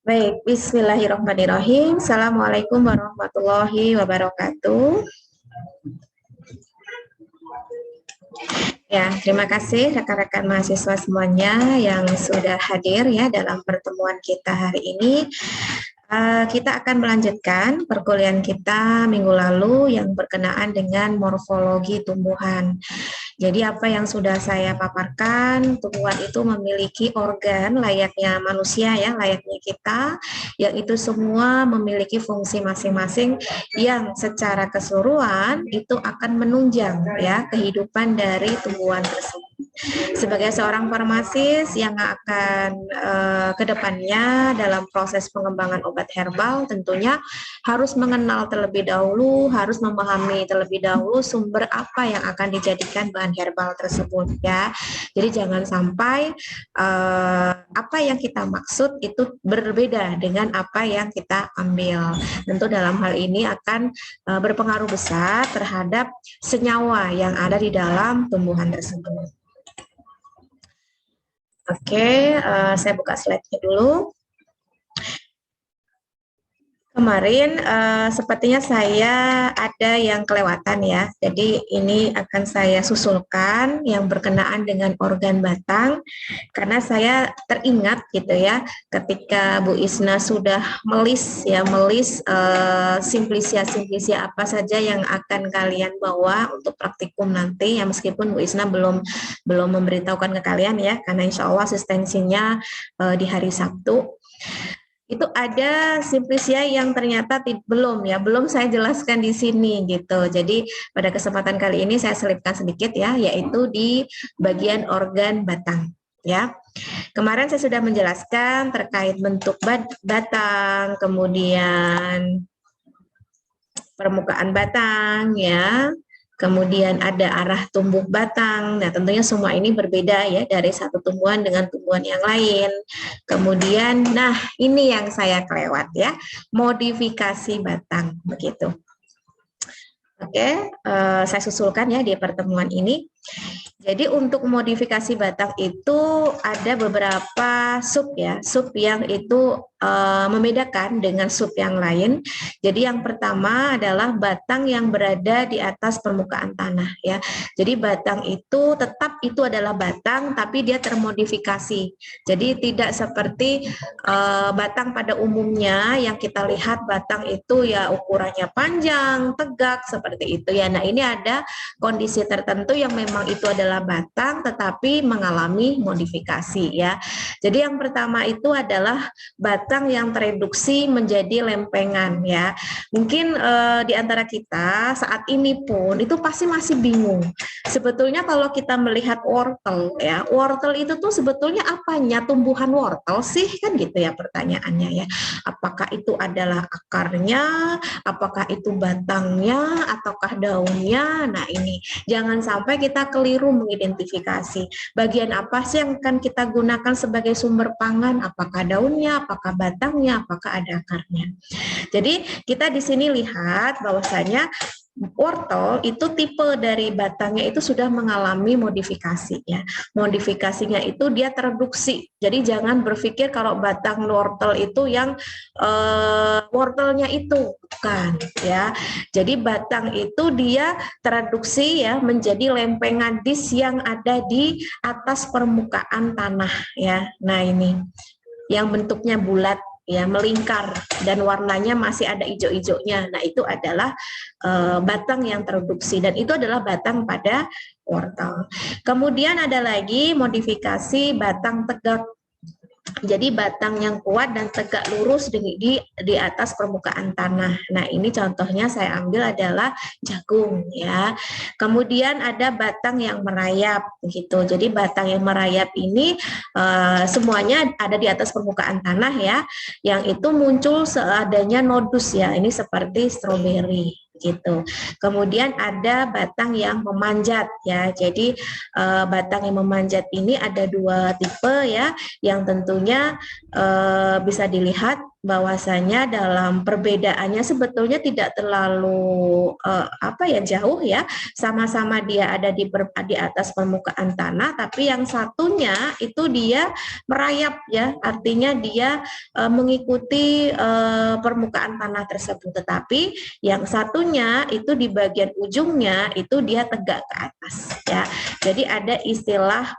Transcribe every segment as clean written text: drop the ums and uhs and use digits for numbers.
Baik, bismillahirrahmanirrahim. Assalamualaikum warahmatullahi wabarakatuh. Ya, terima kasih rekan-rekan mahasiswa semuanya yang sudah hadir ya dalam pertemuan kita hari ini. Kita akan melanjutkan perkuliahan kita minggu lalu yang berkenaan dengan morfologi tumbuhan. Jadi apa yang sudah saya paparkan, tumbuhan itu memiliki organ layaknya manusia ya, layaknya kita, yang itu semua memiliki fungsi masing-masing yang secara keseluruhan itu akan menunjang ya kehidupan dari tumbuhan tersebut. Sebagai seorang farmasis yang akan ke depannya dalam proses pengembangan obat herbal tentunya harus mengenal terlebih dahulu, harus memahami terlebih dahulu sumber apa yang akan dijadikan bahan herbal tersebut ya. Jadi jangan sampai apa yang kita maksud itu berbeda dengan apa yang kita ambil. Tentu dalam hal ini akan berpengaruh besar terhadap senyawa yang ada di dalam tumbuhan tersebut. Oke, saya buka slide-nya dulu. Kemarin sepertinya saya ada yang kelewatan ya, jadi ini akan saya susulkan yang berkenaan dengan organ batang, karena saya teringat gitu ya, ketika Bu Isna sudah melis simplisia apa saja yang akan kalian bawa untuk praktikum nanti ya, meskipun Bu Isna belum memberitahukan ke kalian ya, karena insya Allah asistensinya di hari Sabtu. Itu ada simplisia yang ternyata belum saya jelaskan di sini gitu. Jadi pada kesempatan kali ini saya selipkan sedikit ya, yaitu di bagian organ batang ya. Kemarin saya sudah menjelaskan terkait bentuk batang, kemudian permukaan batang ya. Kemudian ada arah tumbuh batang. Nah, tentunya semua ini berbeda ya dari satu tumbuhan dengan tumbuhan yang lain. Kemudian, nah ini yang saya kelewat ya, modifikasi batang begitu. Oke, saya susulkan ya di pertemuan ini. Jadi untuk modifikasi batang itu ada beberapa sub ya, sub yang itu membedakan dengan sub yang lain. Jadi yang pertama adalah batang yang berada di atas permukaan tanah ya. Jadi batang itu tetap itu adalah batang tapi dia termodifikasi. Jadi tidak seperti batang pada umumnya yang kita lihat batang itu ya ukurannya panjang, tegak seperti itu ya. Nah, ini ada kondisi tertentu yang memang itu adalah batang tetapi mengalami modifikasi ya. Jadi yang pertama itu adalah batang yang tereduksi menjadi lempengan ya. Mungkin di antara kita saat ini pun itu pasti masih bingung. Sebetulnya kalau kita melihat wortel ya, wortel itu tuh sebetulnya apanya? Tumbuhan wortel sih kan gitu ya pertanyaannya ya. Apakah itu adalah akarnya, apakah itu batangnya, ataukah daunnya? Nah, ini jangan sampai kita keliru mengidentifikasi bagian apa sih yang akan kita gunakan sebagai sumber pangan, apakah daunnya, apakah batangnya, apakah ada akarnya. Jadi kita di sini lihat bahwasanya wortel itu tipe dari batangnya itu sudah mengalami modifikasi ya. Modifikasinya itu dia tereduksi. Jadi jangan berpikir kalau batang wortel itu yang wortelnya itu bukan ya. Jadi batang itu dia tereduksi ya menjadi lempengan dis yang ada di atas permukaan tanah ya. Nah, ini yang bentuknya bulat ya, melingkar dan warnanya masih ada hijau-hijaunya. Nah, itu adalah batang yang tereduksi dan itu adalah batang pada wortel. Kemudian ada lagi modifikasi batang tegak. Jadi batang yang kuat dan tegak lurus di atas permukaan tanah. Nah, ini contohnya saya ambil adalah jagung ya. Kemudian ada batang yang merayap gitu. Jadi batang yang merayap ini semuanya ada di atas permukaan tanah ya. Yang itu muncul seadanya nodus ya. Ini seperti stroberi gitu. Kemudian ada batang yang memanjat ya. Jadi batang yang memanjat ini ada dua tipe ya, yang tentunya bisa dilihat bahwasanya dalam perbedaannya sebetulnya tidak terlalu jauh ya, sama-sama dia ada di atas permukaan tanah, tapi yang satunya itu dia merayap ya, artinya dia mengikuti permukaan tanah tersebut, tetapi yang satunya itu di bagian ujungnya itu dia tegak ke atas ya. Jadi ada istilah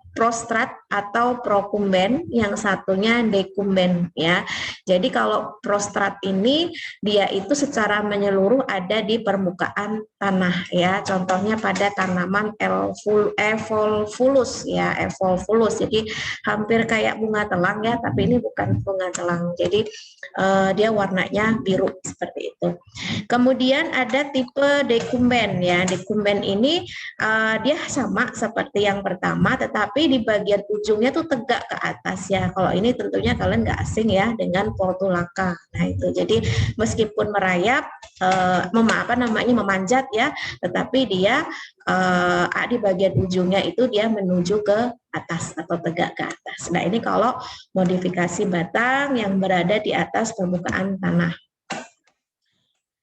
prostrat atau prokumben, yang satunya dekumben ya. Jadi kalau prostrat ini dia itu secara menyeluruh ada di permukaan tanah ya. Contohnya pada tanaman evolvulus ya, evolvulus. Jadi hampir kayak bunga telang ya, tapi ini bukan bunga telang. Jadi dia warnanya biru seperti itu. Kemudian ada tipe dekumben ya. Dekumben ini dia sama seperti yang pertama, tetapi di bagian ujungnya tuh tegak ke atas ya. Kalau ini tentunya kalian nggak asing ya dengan portulaka. Nah itu, jadi meskipun merayap, memanjat ya, tetapi dia di bagian ujungnya itu dia menuju ke atas atau tegak ke atas. Nah ini kalau modifikasi batang yang berada di atas permukaan tanah.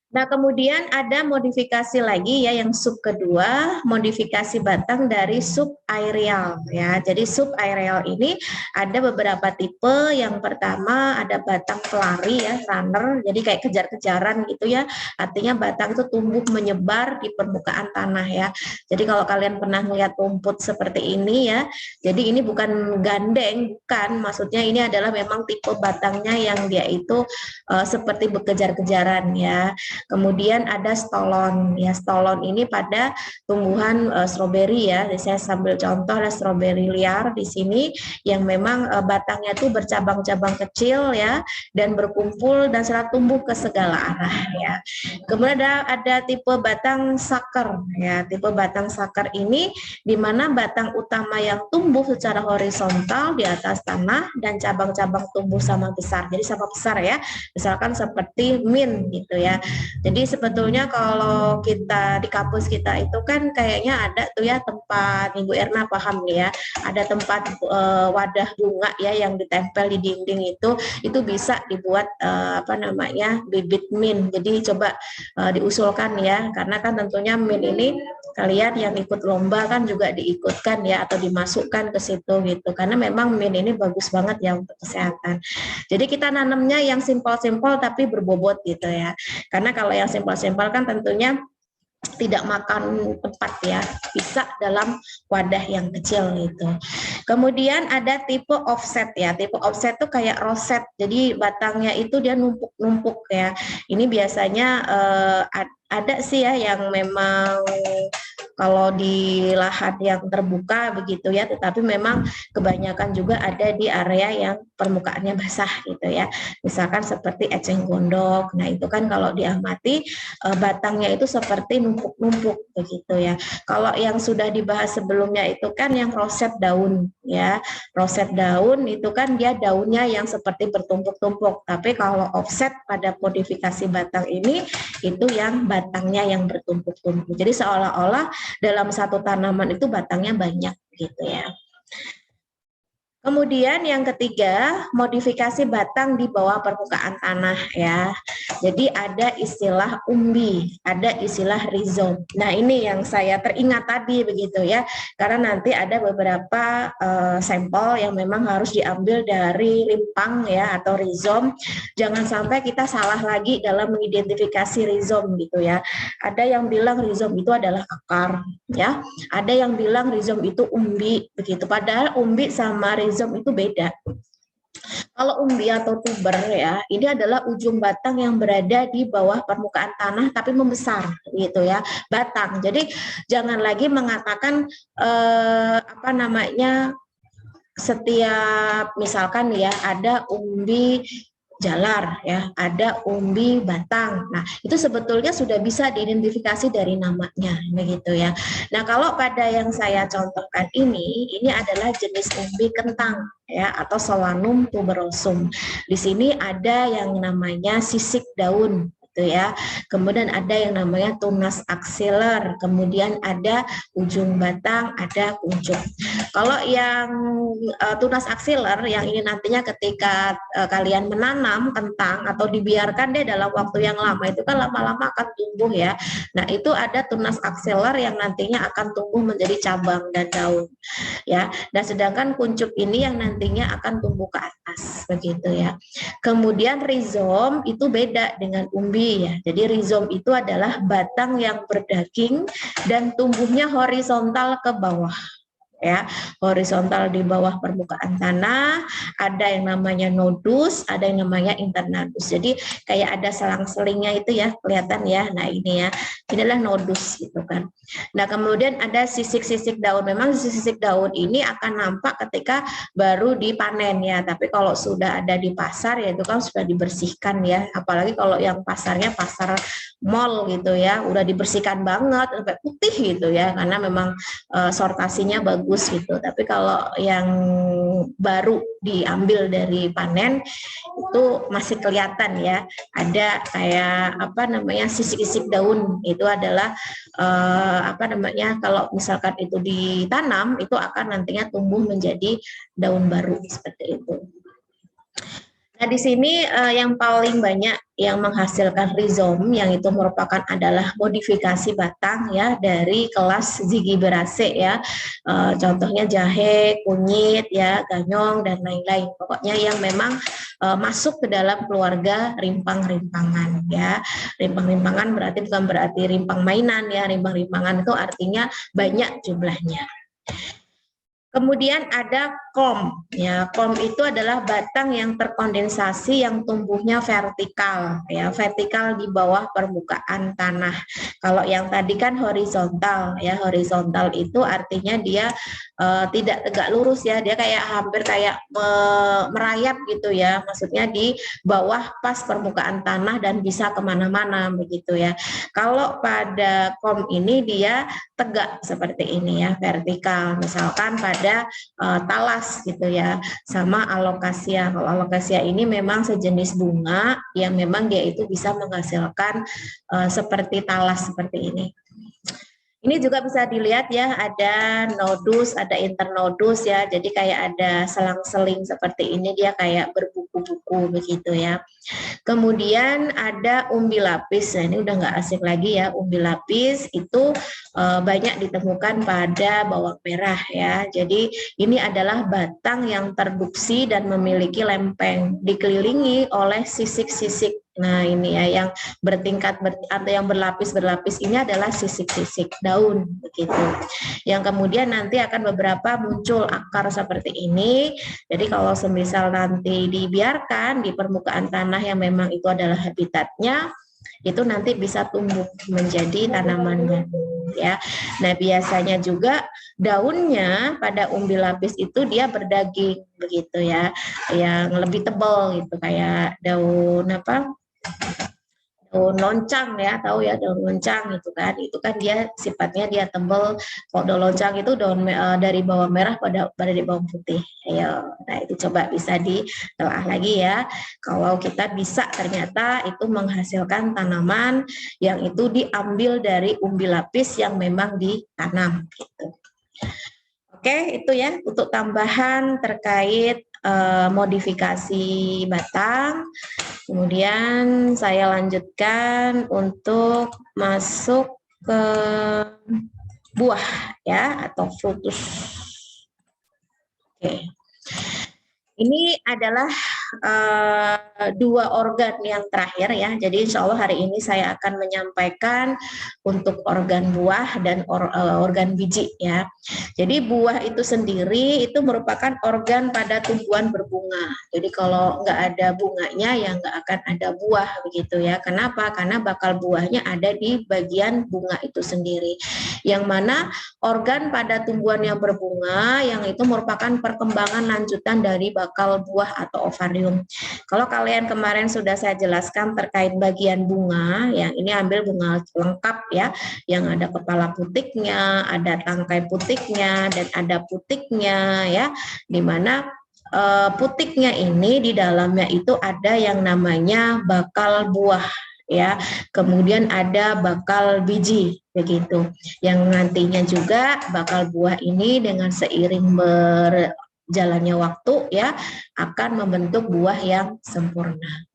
Nah, kemudian ada modifikasi lagi ya, yang sub kedua, modifikasi batang dari sub aerial ya. Jadi sub aerial ini ada beberapa tipe. Yang pertama ada batang pelari ya, runner. Jadi kayak kejar-kejaran gitu ya. Artinya batang itu tumbuh menyebar di permukaan tanah ya. Jadi kalau kalian pernah melihat rumput seperti ini ya, jadi ini bukan gandeng, bukan. Maksudnya ini adalah memang tipe batangnya yang dia itu seperti berkejar-kejaran ya. Kemudian ada stolon ya, stolon ini pada tumbuhan stroberi ya. Jadi saya sambil contoh, ada stroberi liar di sini yang memang batangnya itu bercabang-cabang kecil ya, dan berkumpul dan selalu tumbuh ke segala arah ya. Kemudian ada tipe batang saker ya. Tipe batang saker ini di mana batang utama yang tumbuh secara horizontal di atas tanah dan cabang-cabang tumbuh sama besar. Jadi sama besar ya. Misalkan seperti mint gitu ya. Jadi sebetulnya kalau kita di kampus kita itu kan kayaknya ada tuh ya tempat, Ibu Erna paham nih ya, ada tempat wadah bunga ya yang ditempel di dinding itu bisa dibuat bibit mint. Jadi coba diusulkan ya, karena kan tentunya mint ini kalian yang ikut lomba kan juga diikutkan ya, atau dimasukkan ke situ gitu, karena memang mint ini bagus banget ya untuk kesehatan. Jadi kita nanamnya yang simpel-simpel tapi berbobot gitu ya. Karena kalau yang simpel-simpel kan tentunya tidak makan tempat ya, bisa dalam wadah yang kecil gitu. Kemudian ada tipe offset ya. Tipe offset tuh kayak roset. Jadi batangnya itu dia numpuk-numpuk ya. Ini biasanya ada sih ya yang memang kalau di lahan yang terbuka begitu ya, tetapi memang kebanyakan juga ada di area yang permukaannya basah gitu ya. Misalkan seperti eceng gondok. Nah, itu kan kalau diamati batangnya itu seperti numpuk-numpuk begitu ya. Kalau yang sudah dibahas sebelumnya itu kan yang roset daun ya. Roset daun itu kan dia daunnya yang seperti bertumpuk-tumpuk. Tapi kalau offset pada modifikasi batang ini itu yang batangnya yang bertumpuk-tumpuk. Jadi seolah-olah dalam satu tanaman itu batangnya banyak gitu ya. Kemudian yang ketiga, modifikasi batang di bawah permukaan tanah ya. Jadi ada istilah umbi, ada istilah rizom. Nah ini yang saya teringat tadi begitu ya, karena nanti ada beberapa sampel yang memang harus diambil dari rimpang ya atau rizom. Jangan sampai kita salah lagi dalam mengidentifikasi rizom gitu ya. Ada yang bilang rizom itu adalah akar ya, ada yang bilang rizom itu umbi begitu. Padahal umbi sama rizom itu beda. Kalau umbi atau tuber ya, ini adalah ujung batang yang berada di bawah permukaan tanah tapi membesar gitu ya, batang. Jadi jangan lagi mengatakan setiap misalkan ya ada umbi jalar ya, ada umbi batang. Nah, itu sebetulnya sudah bisa diidentifikasi dari namanya begitu ya. Nah, kalau pada yang saya contohkan ini adalah jenis umbi kentang ya atau Solanum tuberosum. Di sini ada yang namanya sisik daun begitu ya. Kemudian ada yang namanya tunas aksiler, kemudian ada ujung batang, ada kuncup. Kalau yang tunas aksiler yang ini nantinya ketika kalian menanam kentang atau dibiarkan deh dalam waktu yang lama, itu kan lama-lama akan tumbuh ya. Nah, itu ada tunas aksiler yang nantinya akan tumbuh menjadi cabang dan daun ya. Dan sedangkan kuncup ini yang nantinya akan tumbuh ke atas begitu ya. Kemudian rizom itu beda dengan umbi ya. Jadi rizom itu adalah batang yang berdaging dan tumbuhnya horizontal ke bawah ya, horizontal di bawah permukaan tanah. Ada yang namanya nodus, ada yang namanya internodus. Jadi kayak ada selang-selingnya itu ya, kelihatan ya. Nah, ini ya, inilah nodus gitu kan. Nah, kemudian ada sisik-sisik daun. Memang sisik daun ini akan nampak ketika baru dipanen ya, tapi kalau sudah ada di pasar ya itu kan sudah dibersihkan ya. Apalagi kalau yang pasarnya pasar mall gitu ya, udah dibersihkan banget sampai putih gitu ya, karena memang sortasinya bagus gitu. Tapi kalau yang baru diambil dari panen itu masih kelihatan ya, ada kayak apa namanya sisik-sisik daun. Itu adalah apa namanya, kalau misalkan itu ditanam itu akan nantinya tumbuh menjadi daun baru seperti itu. Nah, di sini yang paling banyak yang menghasilkan rizom yang itu merupakan adalah modifikasi batang ya dari kelas Zygiberaceae ya. Contohnya jahe, kunyit ya, ganyong dan lain-lain. Pokoknya yang memang masuk ke dalam keluarga rimpang-rimpangan ya. Rimpang-rimpangan berarti bukan berarti rimpang mainan ya. Rimpang-rimpangan itu artinya banyak jumlahnya. Kemudian ada kom, ya kom itu adalah batang yang terkondensasi yang tumbuhnya vertikal, ya vertikal di bawah permukaan tanah. Kalau yang tadi kan horizontal, ya horizontal itu artinya dia tidak tegak lurus ya, dia kayak hampir kayak merayap gitu ya, maksudnya di bawah pas permukaan tanah dan bisa kemana-mana begitu ya. Kalau pada kom ini dia tegak seperti ini ya, vertikal, misalkan pada talas gitu ya, sama alokasia. Kalau alokasia ini memang sejenis bunga yang memang dia itu bisa menghasilkan seperti talas seperti ini. Ini juga bisa dilihat ya, ada nodus, ada internodus ya, jadi kayak ada selang-seling seperti ini, dia kayak berbuku-buku begitu ya. Kemudian ada umbi lapis. Nah, ini udah nggak asing lagi ya. Umbi lapis itu banyak ditemukan pada bawang merah ya. Jadi ini adalah batang yang terduksi dan memiliki lempeng, dikelilingi oleh sisik-sisik. Nah, ini ya yang bertingkat atau yang berlapis-berlapis ini adalah sisik-sisik daun begitu. Yang kemudian nanti akan beberapa muncul akar seperti ini. Jadi kalau semisal nanti dibiarkan di permukaan tanah yang memang itu adalah habitatnya, itu nanti bisa tumbuh menjadi tanaman ya. Nah, biasanya juga daunnya pada umbi lapis itu dia berdaging begitu ya, yang lebih tebal gitu, kayak daun apa? Daun loncang ya, tahu ya daun loncang itu kan dia sifatnya dia tebal. Kalau daun loncang itu daun dari bawang merah pada di bawang putih. Ayo, nah itu coba bisa ditelaah lagi ya. Kalau kita bisa ternyata itu menghasilkan tanaman yang itu diambil dari umbi lapis yang memang ditanam gitu. Oke, itu ya untuk tambahan terkait modifikasi batang. Kemudian saya lanjutkan untuk masuk ke buah ya atau frutus. Oke. Ini adalah dua organ yang terakhir ya. Jadi insya Allah hari ini saya akan menyampaikan untuk organ buah dan organ biji ya. Jadi buah itu sendiri itu merupakan organ pada tumbuhan berbunga. Jadi kalau nggak ada bunganya ya nggak akan ada buah begitu ya. Kenapa? Karena bakal buahnya ada di bagian bunga itu sendiri. Yang mana organ pada tumbuhan yang berbunga yang itu merupakan perkembangan lanjutan dari bakal buah atau ovarium. Kalau kalian kemarin sudah saya jelaskan terkait bagian bunga, yang ini ambil bunga lengkap ya, yang ada kepala putiknya, ada tangkai putiknya, dan ada putiknya ya, di mana putiknya ini di dalamnya itu ada yang namanya bakal buah. ya. Kemudian ada bakal biji begitu. Yang nantinya juga bakal buah ini dengan seiring berjalannya waktu ya akan membentuk buah yang sempurna.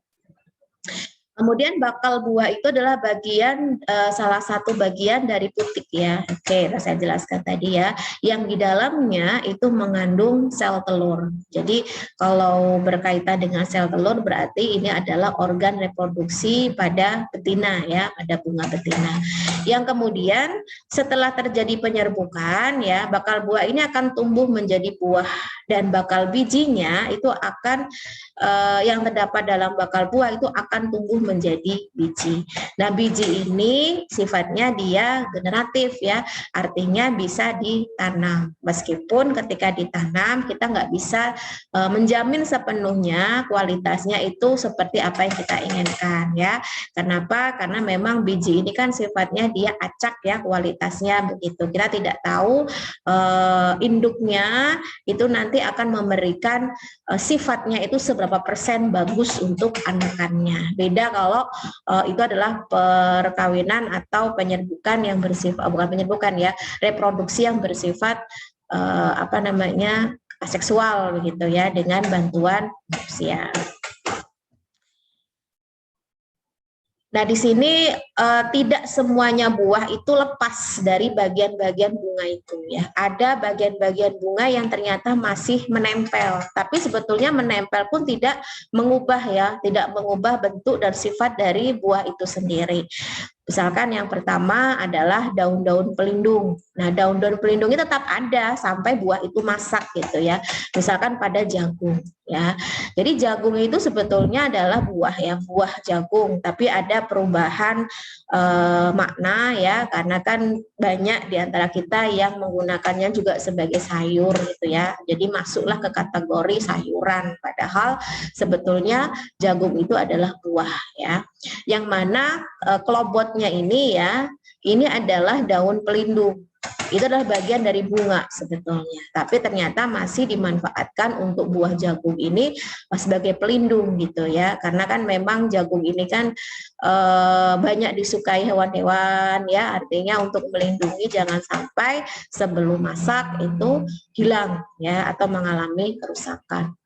Kemudian bakal buah itu adalah bagian salah satu bagian dari putik ya. Oke, saya jelaskan tadi ya. Yang di dalamnya itu mengandung sel telur. Jadi kalau berkaitan dengan sel telur berarti ini adalah organ reproduksi pada betina ya, pada bunga betina. Yang kemudian setelah terjadi penyerbukan ya, bakal buah ini akan tumbuh menjadi buah dan bakal bijinya itu akan yang terdapat dalam bakal buah itu akan tumbuh menjadi biji. Nah, biji ini sifatnya dia generatif ya, artinya bisa ditanam. Meskipun ketika ditanam kita nggak bisa menjamin sepenuhnya kualitasnya itu seperti apa yang kita inginkan ya. Kenapa? Karena memang biji ini kan sifatnya dia acak ya kualitasnya begitu. Kita tidak tahu induknya itu nanti akan memberikan sifatnya itu seberapa persen bagus untuk anakannya. Beda kalau itu adalah perkawinan atau penyerbukan yang bersifat bukan penyerbukan ya, reproduksi yang bersifat aseksual begitu ya dengan bantuan manusia. Nah, di sini tidak semuanya buah itu lepas dari bagian-bagian bunga itu ya. Ada bagian-bagian bunga yang ternyata masih menempel, tapi sebetulnya menempel pun tidak mengubah ya, tidak mengubah bentuk dan sifat dari buah itu sendiri. Misalkan yang pertama adalah daun-daun pelindung. Nah, daun-daun pelindung itu tetap ada sampai buah itu masak gitu ya. Misalkan pada jagung ya. Jadi jagung itu sebetulnya adalah buah ya, buah jagung, tapi ada perubahan makna ya, karena kan banyak di antara kita yang menggunakannya juga sebagai sayur gitu ya. Jadi masuklah ke kategori sayuran, padahal sebetulnya jagung itu adalah buah ya. Yang mana kelobotnya ini ya, ini adalah daun pelindung. Itu adalah bagian dari bunga sebetulnya, tapi ternyata masih dimanfaatkan untuk buah jagung ini sebagai pelindung gitu ya, karena kan memang jagung ini kan banyak disukai hewan-hewan ya, artinya untuk melindungi jangan sampai sebelum masak itu hilang ya atau mengalami kerusakan.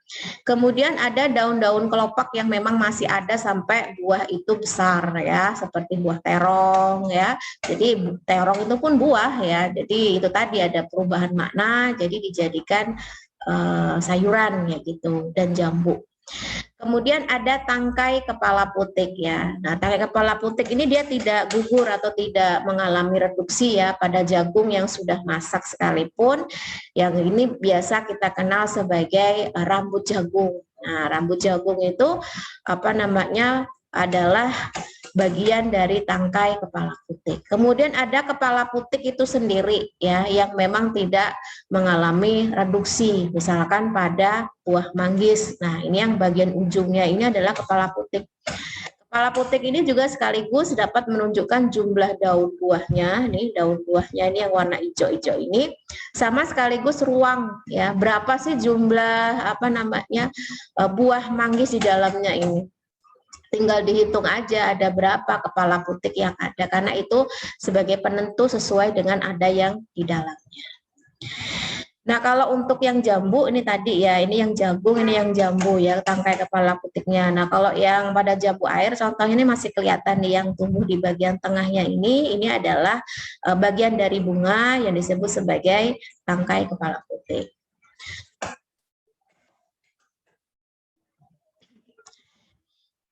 Kemudian ada daun-daun kelopak yang memang masih ada sampai buah itu besar ya, seperti buah terong ya. Jadi terong itu pun buah ya. Jadi itu tadi ada perubahan makna, jadi dijadikan sayuran ya gitu dan jambu. Kemudian ada tangkai kepala putik ya. Nah, tangkai kepala putik ini dia tidak gugur atau tidak mengalami reduksi ya pada jagung yang sudah masak sekalipun. Yang ini biasa kita kenal sebagai rambut jagung. Nah, rambut jagung itu adalah bagian dari tangkai kepala putik. Kemudian ada kepala putik itu sendiri ya yang memang tidak mengalami reduksi, misalkan pada buah manggis. Nah, ini yang bagian ujungnya ini adalah kepala putik. Kepala putik ini juga sekaligus dapat menunjukkan jumlah daun buahnya. Nih daun buahnya ini yang warna hijau-hijau ini, sama sekaligus ruang ya. Berapa sih jumlah buah manggis di dalamnya ini? Tinggal dihitung aja ada berapa kepala putik yang ada, karena itu sebagai penentu sesuai dengan ada yang di dalamnya. Nah, kalau untuk yang jambu ini tadi ya, ini yang jagung, ini yang jambu ya, tangkai kepala putiknya. Nah, kalau yang pada jambu air, contohnya ini masih kelihatan nih yang tumbuh di bagian tengahnya ini adalah bagian dari bunga yang disebut sebagai tangkai kepala putik.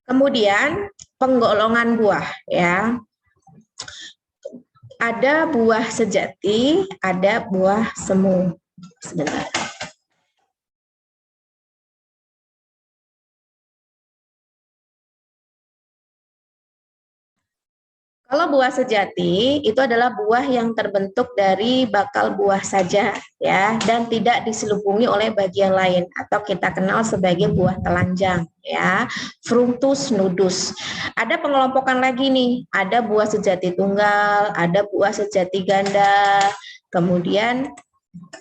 Kemudian penggolongan buah ya. Ada buah sejati, ada buah semu. Sebentar. Kalau buah sejati itu adalah buah yang terbentuk dari bakal buah saja ya dan tidak diselubungi oleh bagian lain atau kita kenal sebagai buah telanjang ya, fructus nudus. Ada pengelompokan lagi nih, ada buah sejati tunggal, ada buah sejati ganda, kemudian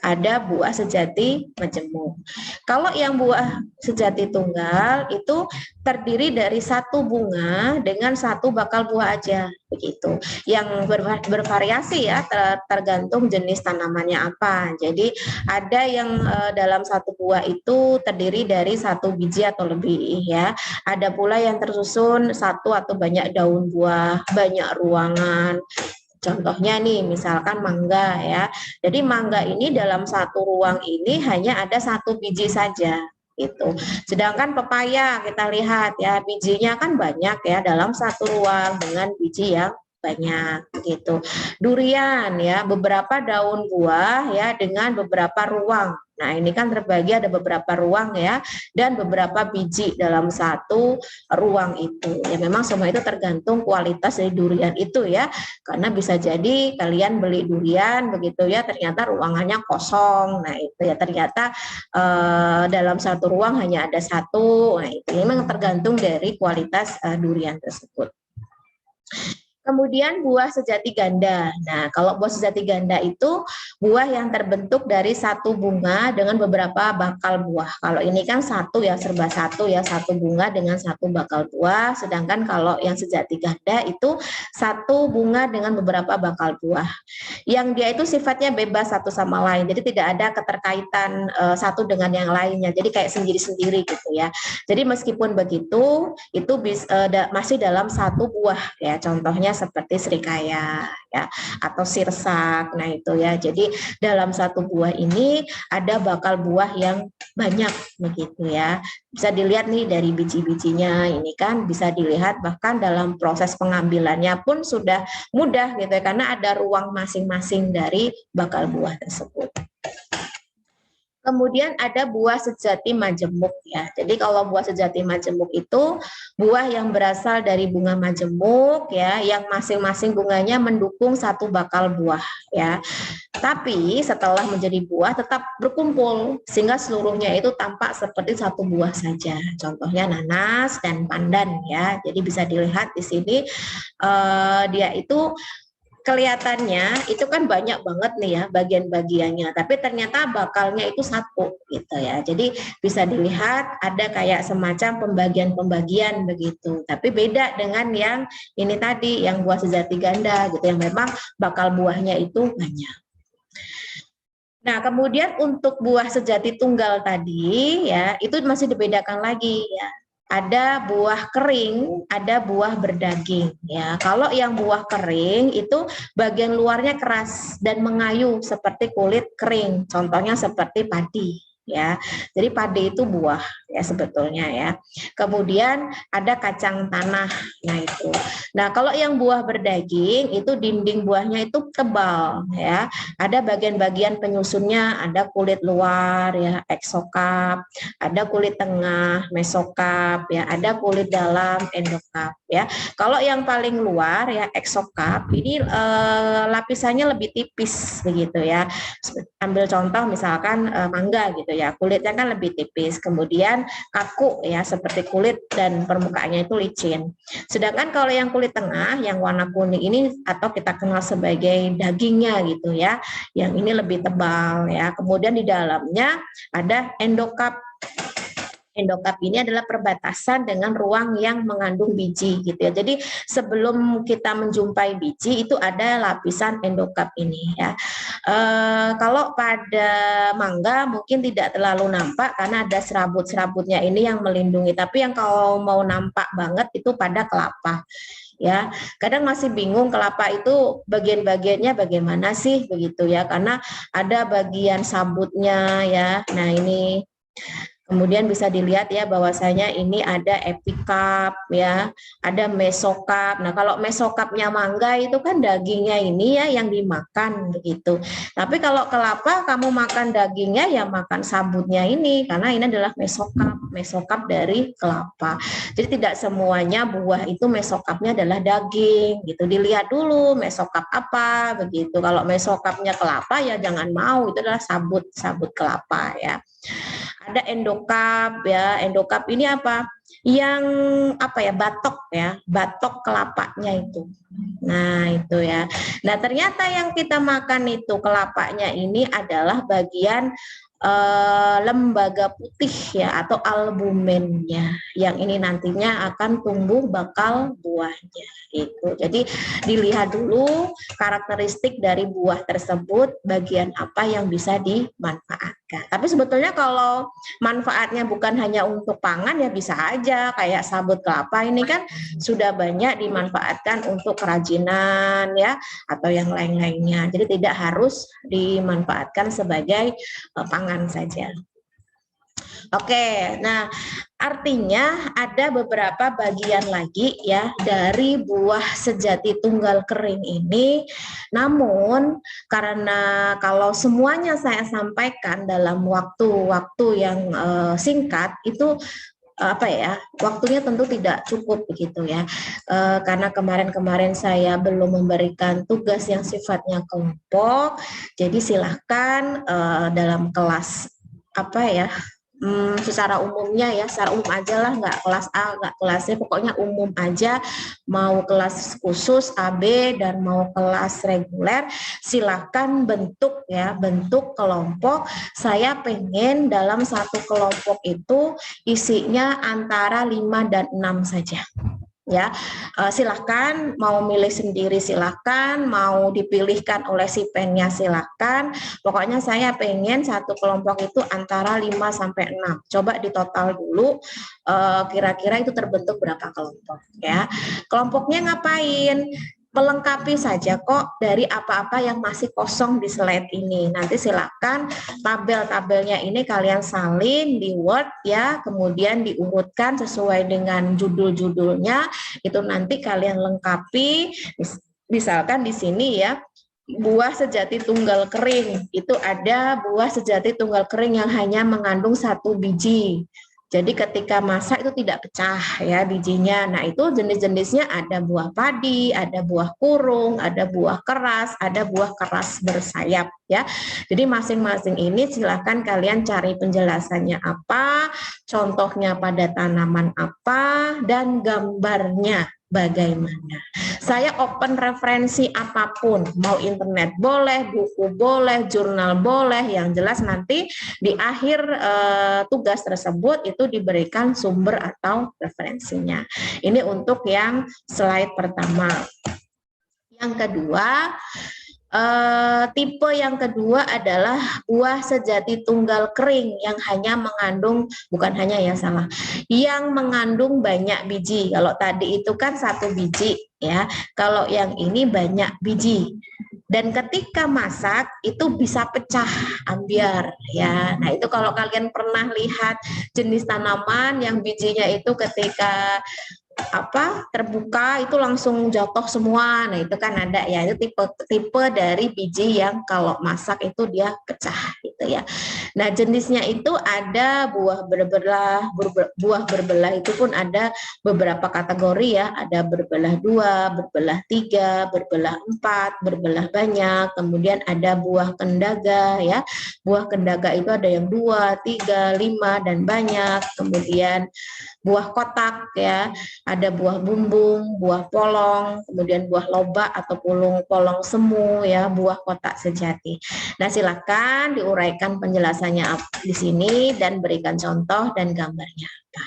ada buah sejati majemuk. Kalau yang buah sejati tunggal itu terdiri dari satu bunga dengan satu bakal buah aja, begitu. Yang bervariasi ya, tergantung jenis tanamannya apa. Jadi ada yang dalam satu buah itu terdiri dari satu biji atau lebih ya. Ada pula yang tersusun satu atau banyak daun buah, banyak ruangan. Contohnya nih, misalkan mangga ya. Jadi mangga ini dalam satu ruang ini hanya ada satu biji saja gitu. Sedangkan pepaya kita lihat ya, bijinya kan banyak ya dalam satu ruang dengan biji yang banyak gitu. Durian ya, beberapa daun buah ya dengan beberapa ruang. Nah, ini kan terbagi ada beberapa ruang ya dan beberapa biji dalam satu ruang itu. Ya memang semua itu tergantung kualitas dari durian itu ya. Karena bisa jadi kalian beli durian begitu ya, ternyata ruangannya kosong. Nah, itu ya ternyata dalam satu ruang hanya ada satu. Nah, itu memang tergantung dari kualitas durian tersebut. Kemudian buah sejati ganda. Nah, kalau buah sejati ganda itu buah yang terbentuk dari satu bunga dengan beberapa bakal buah. Kalau ini kan satu ya, serba satu ya, satu bunga dengan satu bakal buah. Sedangkan kalau yang sejati ganda itu satu bunga dengan beberapa bakal buah. Yang dia itu sifatnya bebas satu sama lain. Jadi tidak ada keterkaitan satu dengan yang lainnya. Jadi kayak sendiri-sendiri gitu ya. Jadi meskipun begitu, itu masih dalam satu buah ya. Contohnya seperti serikaya ya atau sirsak. Nah, itu ya. Jadi dalam satu buah ini ada bakal buah yang banyak begitu ya. Bisa dilihat nih dari biji-bijinya, ini kan bisa dilihat bahkan dalam proses pengambilannya pun sudah mudah gitu ya, karena ada ruang masing-masing dari bakal buah tersebut. Kemudian ada buah sejati majemuk ya. Jadi kalau buah sejati majemuk itu buah yang berasal dari bunga majemuk ya, yang masing-masing bunganya mendukung satu bakal buah ya. Tapi setelah menjadi buah tetap berkumpul sehingga seluruhnya itu tampak seperti satu buah saja. Contohnya nanas dan pandan ya. Jadi bisa dilihat di sini dia itu kelihatannya itu kan banyak banget nih ya bagian-bagiannya, tapi ternyata bakalnya itu satu gitu ya. Jadi bisa dilihat ada kayak semacam pembagian-pembagian begitu. Tapi beda dengan yang ini tadi, yang buah sejati ganda gitu, yang memang bakal buahnya itu banyak. Nah, kemudian untuk buah sejati tunggal tadi ya, itu masih dibedakan lagi ya. Ada buah kering, ada buah berdaging ya. Kalau yang buah kering itu bagian luarnya keras dan mengayu seperti kulit kering. Contohnya seperti padi ya. Jadi padi itu buah ya sebetulnya ya. Kemudian ada kacang tanah. Nah, itu. Nah, kalau yang buah berdaging itu dinding buahnya itu tebal ya. Ada bagian-bagian penyusunnya, ada kulit luar ya, eksokap, ada kulit tengah, mesokap ya, ada kulit dalam, endokap ya. Kalau yang paling luar ya, eksokap, ini lapisannya lebih tipis begitu ya. Ambil contoh misalkan mangga gitu ya, kulitnya kan lebih tipis, kemudian kaku ya seperti kulit dan permukaannya itu licin. Sedangkan kalau yang kulit tengah, yang warna kuning ini atau kita kenal sebagai dagingnya gitu ya, yang ini lebih tebal ya. Kemudian di dalamnya ada endokap. Endokap ini adalah perbatasan dengan ruang yang mengandung biji gitu ya. Jadi sebelum kita menjumpai biji itu ada lapisan endokap ini ya. Kalau pada mangga mungkin tidak terlalu nampak karena ada serabut-serabutnya ini yang melindungi. Tapi yang kalau mau nampak banget itu pada kelapa. Ya, kadang masih bingung kelapa itu bagian-bagiannya bagaimana sih begitu ya, karena ada bagian sabutnya ya. Nah, ini kemudian bisa dilihat ya bahwasanya ini ada epikap ya, ada mesokap. Nah, kalau mesokapnya mangga itu kan dagingnya ini ya yang dimakan begitu. Tapi kalau kelapa kamu makan dagingnya ya makan sabutnya ini karena ini adalah mesokap, mesokap dari kelapa. Jadi tidak semuanya buah itu mesokapnya adalah daging gitu. Dilihat dulu mesokap apa begitu. Kalau mesokapnya kelapa ya jangan mau, itu adalah sabut kelapa ya. Ada endokap ya. Endokap ini apa? Yang apa ya? Batok ya, batok kelapanya itu. Nah, itu ya. Nah, ternyata yang kita makan itu kelapanya ini adalah bagian lembaga putih ya atau albumennya yang ini nantinya akan tumbuh bakal buahnya itu. Jadi dilihat dulu karakteristik dari buah tersebut bagian apa yang bisa dimanfaatkan. Tapi sebetulnya kalau manfaatnya bukan hanya untuk pangan ya bisa aja kayak sabut kelapa ini kan sudah banyak dimanfaatkan untuk kerajinan ya atau yang lain-lainnya. Jadi tidak harus dimanfaatkan sebagai pangan saja. Oke, nah artinya ada beberapa bagian lagi ya dari buah sejati tunggal kering ini. Namun karena kalau semuanya saya sampaikan dalam waktu-waktu yang singkat itu apa ya, waktunya tentu tidak cukup begitu ya, karena kemarin-kemarin saya belum memberikan tugas yang sifatnya kelompok, jadi silahkan dalam kelas apa ya, secara umumnya ya, secara umum aja lah, nggak kelas A, nggak kelas C, pokoknya umum aja, mau kelas khusus AB dan mau kelas reguler, silahkan bentuk ya, bentuk kelompok. Saya pengen dalam satu kelompok itu isinya antara 5 dan 6 saja. Ya, silahkan mau milih sendiri silahkan, mau dipilihkan oleh si pennya silahkan. Pokoknya saya pengen satu kelompok itu antara 5 sampai 6. Coba ditotal dulu kira-kira itu terbentuk berapa kelompok ya. Kelompoknya ngapain? Pelengkapi saja kok dari apa-apa yang masih kosong di slide ini. Nanti silakan tabel-tabelnya ini kalian salin di Word ya, kemudian diurutkan sesuai dengan judul-judulnya. Itu nanti kalian lengkapi. Misalkan di sini ya, buah sejati tunggal kering. Itu ada buah sejati tunggal kering yang hanya mengandung 1 biji. Jadi ketika masak itu tidak pecah ya bijinya. Nah itu jenis-jenisnya ada buah padi, ada buah kurung, ada buah keras, ada buah keras bersayap ya. Jadi masing-masing ini silakan kalian cari penjelasannya apa, contohnya pada tanaman apa, dan gambarnya bagaimana. Saya open referensi apapun, mau internet boleh, buku boleh, jurnal boleh, yang jelas nanti di akhir tugas tersebut itu diberikan sumber atau referensinya. Ini untuk yang slide pertama. Yang kedua, tipe yang kedua adalah buah sejati tunggal kering yang hanya mengandung, bukan hanya ya salah, yang mengandung banyak biji. Kalau tadi itu kan 1 biji ya, kalau yang ini banyak biji. Dan ketika masak itu bisa pecah ambiar ya. Nah itu kalau kalian pernah lihat jenis tanaman yang bijinya itu ketika terbuka itu langsung jatuh semua. Nah itu kan ada ya, itu tipe dari biji yang kalau masak itu dia pecah gitu ya. Nah jenisnya itu ada buah berbelah itu pun ada beberapa kategori ya, ada berbelah 2, berbelah 3, berbelah 4, berbelah banyak, kemudian ada buah kendaga ya. Buah kendaga itu ada yang 2, 3, 5 dan banyak, kemudian buah kotak ya, ada buah bumbung, buah polong, kemudian buah lobak atau polong semu ya, buah kotak sejati. Nah, silakan diuraikan penjelasannya di sini dan berikan contoh dan gambarnya apa.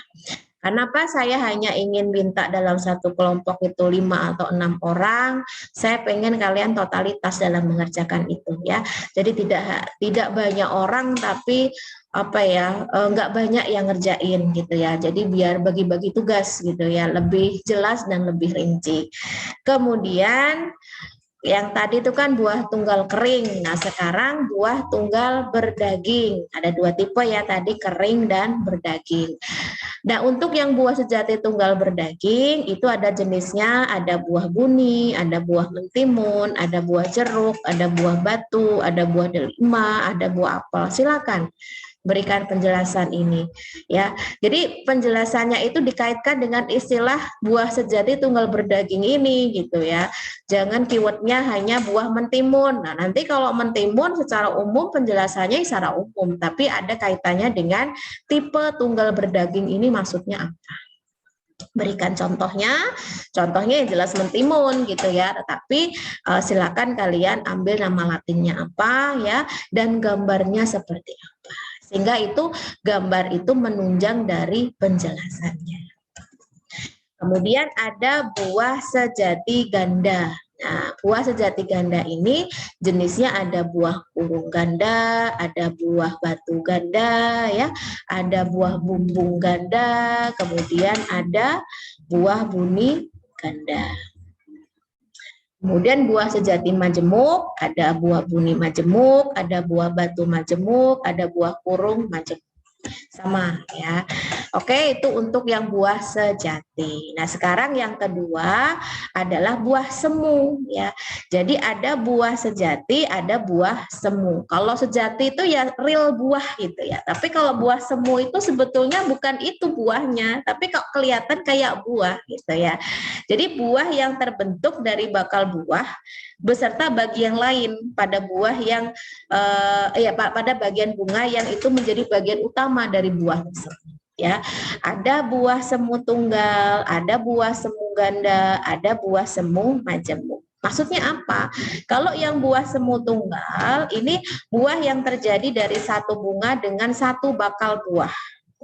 Kenapa saya hanya ingin minta dalam satu kelompok itu 5 atau 6 orang, saya pengen kalian totalitas dalam mengerjakan itu ya. Jadi tidak banyak orang tapi nggak banyak yang ngerjain gitu ya. Jadi biar bagi-bagi tugas gitu ya, lebih jelas dan lebih rinci. Kemudian yang tadi itu kan buah tunggal kering. Nah, sekarang buah tunggal berdaging. Ada 2 tipe ya tadi, kering dan berdaging. Nah, untuk yang buah sejati tunggal berdaging itu ada jenisnya, ada buah buni, ada buah mentimun, ada buah jeruk, ada buah batu, ada buah delima, ada buah apel. Silakan berikan penjelasan ini ya. Jadi penjelasannya itu dikaitkan dengan istilah buah sejati tunggal berdaging ini gitu ya. Jangan keywordnya hanya buah mentimun. Nah, nanti kalau mentimun secara umum penjelasannya secara umum, tapi ada kaitannya dengan tipe tunggal berdaging ini maksudnya apa. Berikan contohnya yang jelas mentimun gitu ya, tetapi silakan kalian ambil nama latinnya apa ya, dan gambarnya seperti apa. Sehingga itu gambar itu menunjang dari penjelasannya. Kemudian ada buah sejati ganda. Nah, buah sejati ganda ini jenisnya ada buah kurung ganda, ada buah batu ganda, ya, ada buah bumbung ganda, kemudian ada buah buni ganda. Kemudian buah sejati majemuk, ada buah buni majemuk, ada buah batu majemuk, ada buah kurung majemuk. Sama ya. Oke, itu untuk yang buah sejati. Nah, sekarang yang kedua adalah buah semu ya. Jadi ada buah sejati, ada buah semu. Kalau sejati itu ya real buah gitu ya. Tapi kalau buah semu itu sebetulnya bukan itu buahnya, tapi kok kelihatan kayak buah gitu ya. Jadi buah yang terbentuk dari bakal buah beserta bagian lain pada buah yang pada bagian bunga yang itu menjadi bagian utama dari buah tersebut ya. Ada buah semu tunggal, ada buah semu ganda, ada buah semu majemuk. Maksudnya apa? Kalau yang buah semu tunggal ini buah yang terjadi dari satu bunga dengan satu bakal buah.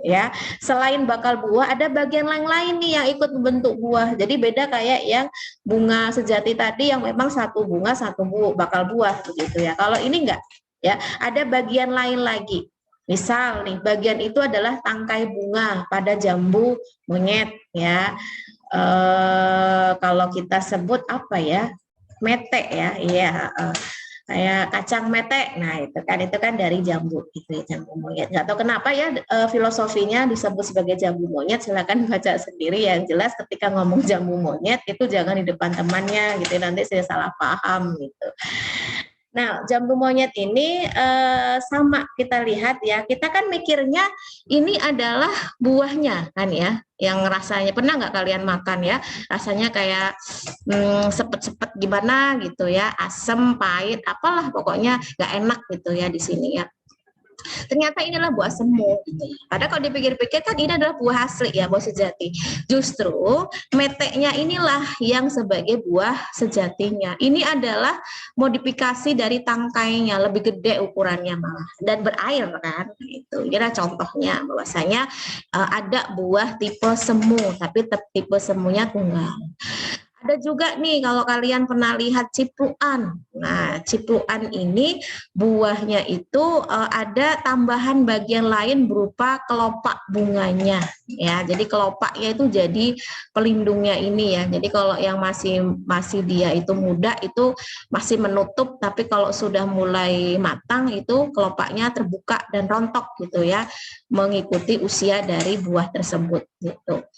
Ya, selain bakal buah ada bagian lain nih yang ikut membentuk buah. Jadi beda kayak yang bunga sejati tadi yang memang satu bunga satu bakal buah begitu ya. Kalau ini enggak ya, ada bagian lain lagi. Misal nih, bagian itu adalah tangkai bunga pada jambu monyet ya. Kalau kita sebut apa ya? Mete ya. Iya, kayak kacang mete. Nah, itu kan dari jambu gitu ya, jambu monyet. Nggak tahu kenapa ya filosofinya disebut sebagai jambu monyet, silakan baca sendiri. Yang jelas ketika ngomong jambu monyet itu jangan di depan temannya gitu, nanti saya salah paham gitu. Nah, jambu monyet ini sama kita lihat ya, kita kan mikirnya ini adalah buahnya kan ya, yang rasanya pernah nggak kalian makan ya, rasanya kayak sepet-sepet gimana gitu ya, asem, pahit, apalah pokoknya nggak enak gitu ya di sini ya. Ternyata inilah buah semu gitu. Padahal kalau dipikir-pikir kan ini adalah buah asli ya, buah sejati. Justru meteknya inilah yang sebagai buah sejatinya. Ini adalah modifikasi dari tangkainya, lebih gede ukurannya malah dan berair kan. Itu inilah contohnya bahwasanya ada buah tipe semu, tapi tipe semunya tunggal. Ada juga nih kalau kalian pernah lihat cipruan. Nah, cipruan ini buahnya itu ada tambahan bagian lain berupa kelopak bunganya ya. Jadi kelopaknya itu jadi pelindungnya ini ya. Jadi kalau yang masih dia itu muda itu masih menutup, tapi kalau sudah mulai matang itu kelopaknya terbuka dan rontok gitu ya, mengikuti usia dari buah tersebut gitu.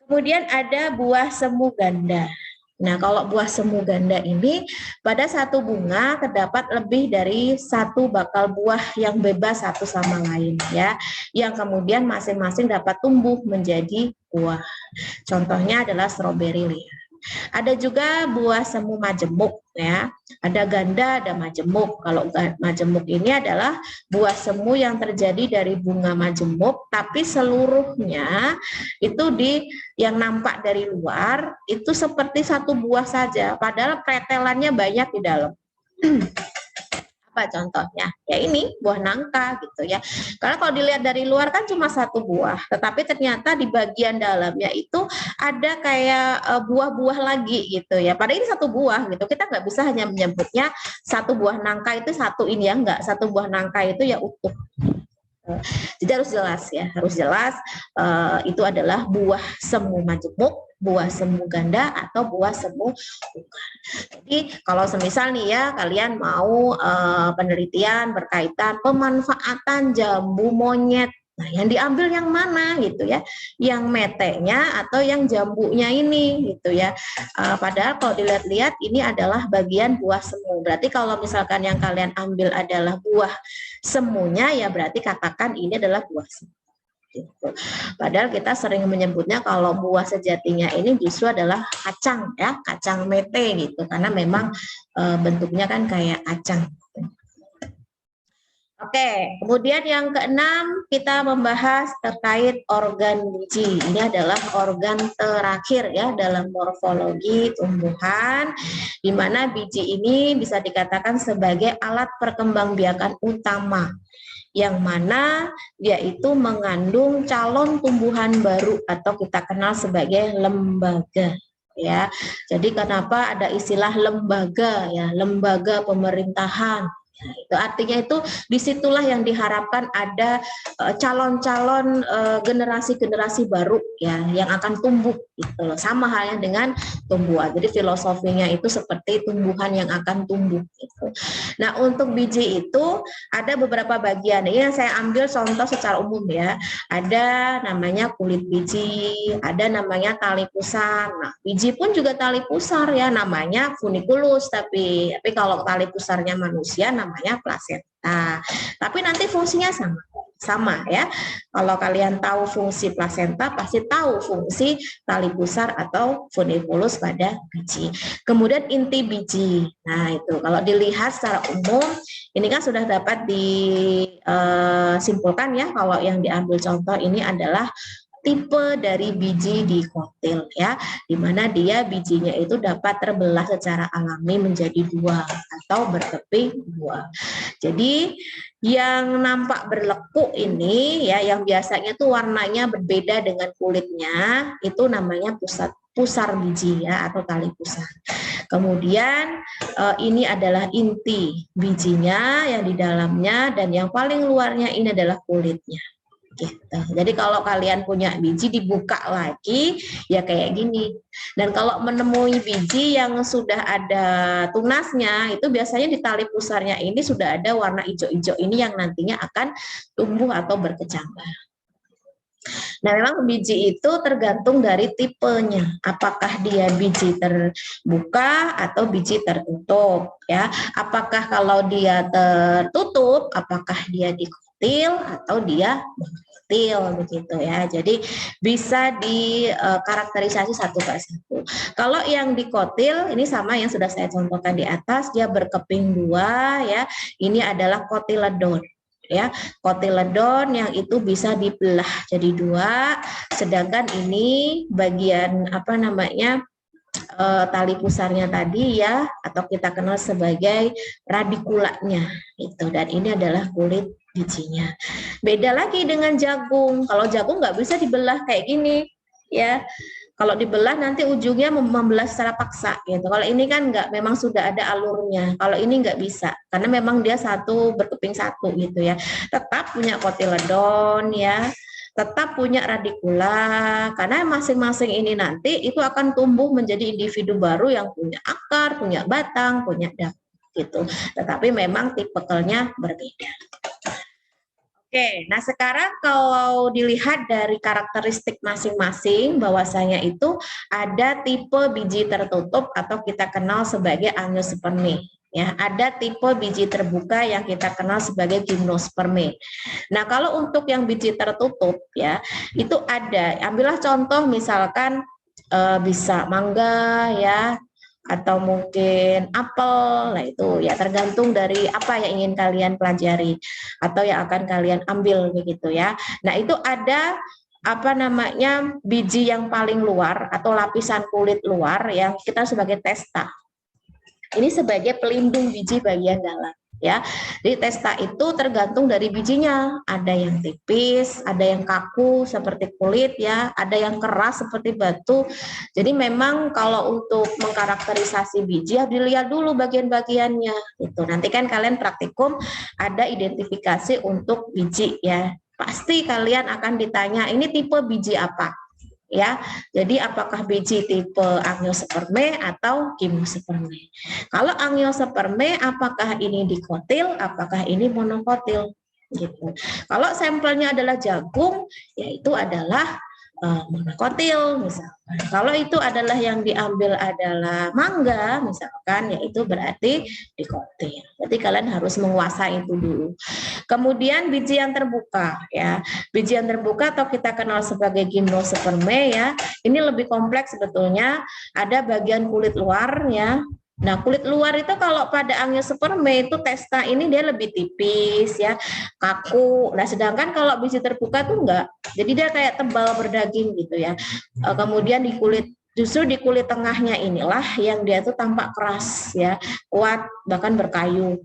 Kemudian ada buah semu ganda. Nah, kalau buah semu ganda ini pada satu bunga terdapat lebih dari satu bakal buah yang bebas satu sama lain ya, yang kemudian masing-masing dapat tumbuh menjadi buah. Contohnya adalah stroberi liar. Ada juga buah semu majemuk ya. Ada ganda, ada majemuk. Kalau majemuk ini adalah buah semu yang terjadi dari bunga majemuk, tapi seluruhnya itu yang nampak dari luar itu seperti satu buah saja, padahal pretelannya banyak di dalam. Apa contohnya? Ya ini buah nangka gitu ya. Karena kalau dilihat dari luar kan cuma satu buah, tetapi ternyata di bagian dalamnya itu ada kayak buah-buah lagi gitu ya. Padahal ini satu buah gitu. Kita nggak bisa hanya menyebutnya satu buah nangka itu satu ini ya, enggak. Satu buah nangka itu ya utuh. Jadi harus jelas ya, harus jelas itu adalah buah semu majemuk, buah semu ganda, atau buah semu tunggal. Jadi kalau semisal nih ya kalian mau penelitian berkaitan pemanfaatan jambu monyet Nah, yang diambil yang mana gitu ya? Yang metenya atau yang jambunya ini gitu ya. Padahal kalau dilihat-lihat ini adalah bagian buah semu. Berarti kalau misalkan yang kalian ambil adalah buah semunya ya berarti katakan ini adalah buah semu. Gitu. Padahal kita sering menyebutnya kalau buah sejatinya ini justru adalah kacang ya, kacang mete gitu karena memang bentuknya kan kayak kacang. Oke, kemudian yang keenam kita membahas terkait organ biji. Ini adalah organ terakhir ya dalam morfologi tumbuhan, di mana biji ini bisa dikatakan sebagai alat perkembangbiakan utama yang mana dia itu mengandung calon tumbuhan baru atau kita kenal sebagai lembaga ya. Jadi kenapa ada istilah lembaga ya, lembaga pemerintahan. Nah, itu artinya itu disitulah yang diharapkan ada calon-calon generasi-generasi baru ya yang akan tumbuh gitu loh. Sama halnya dengan tumbuhan. Jadi filosofinya itu seperti tumbuhan yang akan tumbuh gitu. Nah, untuk biji itu ada beberapa bagian. Ini yang saya ambil contoh secara umum ya. Ada namanya kulit biji, ada namanya tali pusar. Nah, biji pun juga tali pusar ya, namanya funiculus tapi kalau tali pusarnya manusia namanya plasenta. Tapi nanti fungsinya sama ya. Kalau kalian tahu fungsi plasenta, pasti tahu fungsi tali pusar atau funiculus pada biji. Kemudian inti biji. Nah, itu kalau dilihat secara umum, ini kan sudah dapat disimpulkan ya, kalau yang diambil contoh ini adalah tipe dari biji dikotil ya, di mana dia bijinya itu dapat terbelah secara alami menjadi dua atau berkeping dua. Jadi yang nampak berlekuk ini ya, yang biasanya tuh warnanya berbeda dengan kulitnya, itu namanya pusar biji ya atau tali pusar. Kemudian ini adalah inti bijinya yang di dalamnya, dan yang paling luarnya ini adalah kulitnya. Gitu. Jadi kalau kalian punya biji dibuka lagi ya kayak gini. Dan kalau menemui biji yang sudah ada tunasnya, itu biasanya di tali pusarnya ini sudah ada warna hijau-hijau ini yang nantinya akan tumbuh atau berkecambah. Nah, memang biji itu tergantung dari tipenya. Apakah dia biji terbuka atau biji tertutup ya. Apakah kalau dia tertutup, apakah dia dikotil atau dia kotil begitu ya. Jadi bisa dikarakterisasi satu per satu. Kalau yang dikotil ini sama yang sudah saya contohkan di atas, dia berkeping dua ya. Ini adalah kotiledon ya, kotiledon yang itu bisa dibelah jadi dua, sedangkan ini bagian apa namanya tali pusarnya tadi ya, atau kita kenal sebagai radikulanya itu, dan ini adalah kulit bijinya. Beda lagi dengan jagung. Kalau jagung nggak bisa dibelah kayak gini ya. Kalau dibelah nanti ujungnya membelah secara paksa gitu. Kalau ini kan nggak, memang sudah ada alurnya. Kalau ini nggak bisa, karena memang dia satu berkeping satu gitu ya. Tetap punya kotiledon ya, tetap punya radikula, karena masing-masing ini nanti itu akan tumbuh menjadi individu baru yang punya akar, punya batang, punya daun gitu. Tetapi memang tipikalnya berbeda. Oke, nah sekarang kalau dilihat dari karakteristik masing-masing, bahwasanya itu ada tipe biji tertutup atau kita kenal sebagai angiosperme. Ya, ada tipe biji terbuka yang kita kenal sebagai gimnosperme. Nah, kalau untuk yang biji tertutup ya, itu ada. Ambillah contoh misalkan bisa mangga ya, atau mungkin apel. Nah, itu ya tergantung dari apa yang ingin kalian pelajari atau yang akan kalian ambil begitu ya. Nah, itu ada apa namanya biji yang paling luar atau lapisan kulit luar yang kita sebagai testa. Ini sebagai pelindung biji bagian dalam ya. Jadi testa itu tergantung dari bijinya. Ada yang tipis, ada yang kaku seperti kulit ya, ada yang keras seperti batu. Jadi memang kalau untuk mengkarakterisasi biji harus dilihat dulu bagian-bagiannya gitu. Nanti kan kalian praktikum ada identifikasi untuk biji ya. Pasti kalian akan ditanya ini tipe biji apa? Ya, jadi apakah biji tipe angiosperme atau gimnosperme? Kalau angiosperme, apakah ini dikotil, apakah ini monokotil? gitu. Kalau sampelnya adalah jagung, yaitu adalah monokotil misalkan. Kalau itu adalah yang diambil adalah mangga misalkan, yaitu berarti dikotil. Berarti kalian harus menguasai itu dulu. Kemudian biji yang terbuka ya. Biji yang terbuka atau kita kenal sebagai gimnosperme ya. Ini lebih kompleks sebetulnya. Ada bagian kulit luar ya. Nah, kulit luar itu kalau pada angiosperme itu testa ini dia lebih tipis ya, kaku. Nah, sedangkan kalau biji terbuka tuh enggak. Jadi dia kayak tebal berdaging gitu ya. Kemudian di kulit justru di kulit tengahnya inilah yang dia tuh tampak keras ya, kuat bahkan berkayu.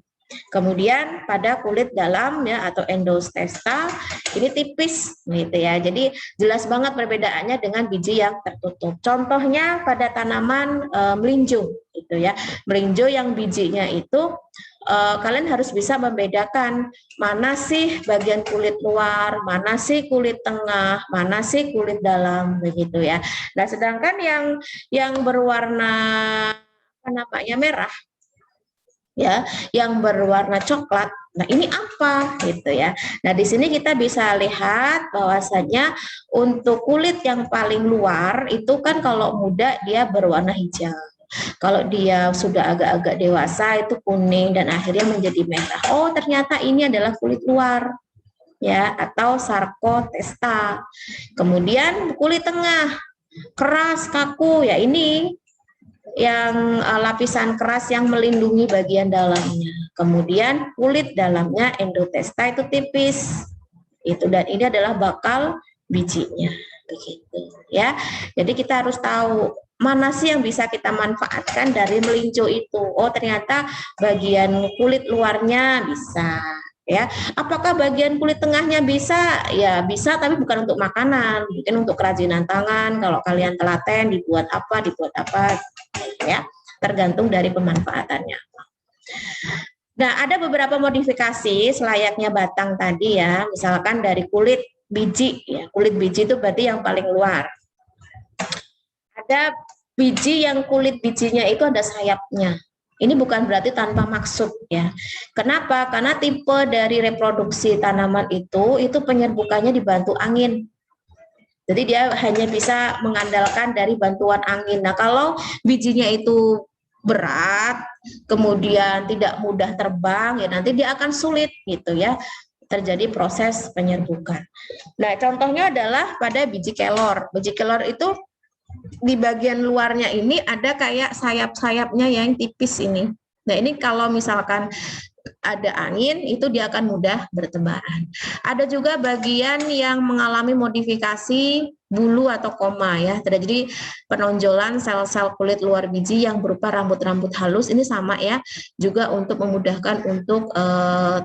Kemudian pada kulit dalam ya atau endostesta ini tipis gitu ya. Jadi jelas banget perbedaannya dengan biji yang tertutup. Contohnya pada tanaman melinjo gitu ya. Melinjo yang bijinya itu kalian harus bisa membedakan mana sih bagian kulit luar, mana sih kulit tengah, mana sih kulit dalam begitu ya. Nah, sedangkan yang berwarna apa namanya merah ya, yang berwarna coklat. Nah, ini apa gitu ya. Nah, di sini kita bisa lihat bahwasanya untuk kulit yang paling luar itu kan kalau muda dia berwarna hijau. Kalau dia sudah agak-agak dewasa itu kuning dan akhirnya menjadi merah. Oh, ternyata ini adalah kulit luar ya atau sarkotesta. Kemudian kulit tengah keras kaku ya ini yang lapisan keras yang melindungi bagian dalamnya. Kemudian kulit dalamnya endotesta itu tipis. Itu dan ini adalah bakal bijinya begitu ya. Jadi kita harus tahu mana sih yang bisa kita manfaatkan dari melinjo itu. Oh, ternyata bagian kulit luarnya bisa ya. Apakah bagian kulit tengahnya bisa? Ya bisa, tapi bukan untuk makanan, mungkin untuk kerajinan tangan. Kalau kalian telaten dibuat apa ya, tergantung dari pemanfaatannya. Nah, ada beberapa modifikasi selayaknya batang tadi ya, misalkan dari kulit biji ya. Kulit biji itu berarti yang paling luar. Ada biji yang kulit bijinya itu ada sayapnya. Ini bukan berarti tanpa maksud ya. Kenapa? Karena tipe dari reproduksi tanaman itu penyerbukannya dibantu angin. Jadi dia hanya bisa mengandalkan dari bantuan angin. Nah, kalau bijinya itu berat, kemudian tidak mudah terbang, ya nanti dia akan sulit gitu ya, terjadi proses penyerbukan. Nah, contohnya adalah pada biji kelor. Biji kelor itu di bagian luarnya ini ada kayak sayap-sayapnya yang tipis ini. Nah, ini kalau misalkan ada angin itu dia akan mudah bertebaran. Ada juga bagian yang mengalami modifikasi bulu atau koma ya. Terjadi penonjolan sel-sel kulit luar biji yang berupa rambut-rambut halus. Ini sama ya, juga untuk memudahkan untuk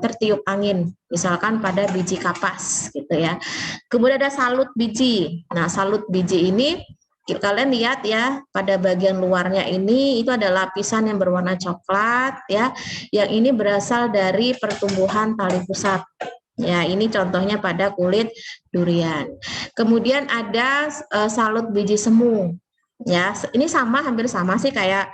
tertiup angin. Misalkan pada biji kapas gitu ya. Kemudian ada salut biji. Nah, salut biji ini kalian lihat ya, pada bagian luarnya ini itu ada lapisan yang berwarna coklat ya, yang ini berasal dari pertumbuhan tali pusat. Ya, ini contohnya pada kulit durian. Kemudian ada salut biji semu. Ya, ini hampir sama sih kayak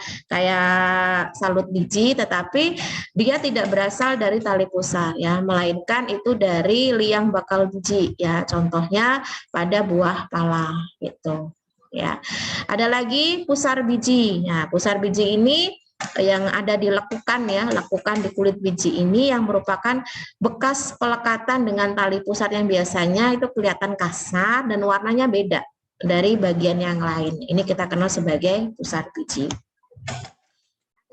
salut biji, tetapi dia tidak berasal dari tali pusat ya, melainkan itu dari liang bakal biji ya. Contohnya pada buah pala gitu. Ya, ada lagi pusar biji. Nah, pusar biji ini yang ada di lekukan ya, lekukan di kulit biji ini yang merupakan bekas pelekatan dengan tali pusat yang biasanya itu kelihatan kasar dan warnanya beda dari bagian yang lain. Ini kita kenal sebagai pusar biji.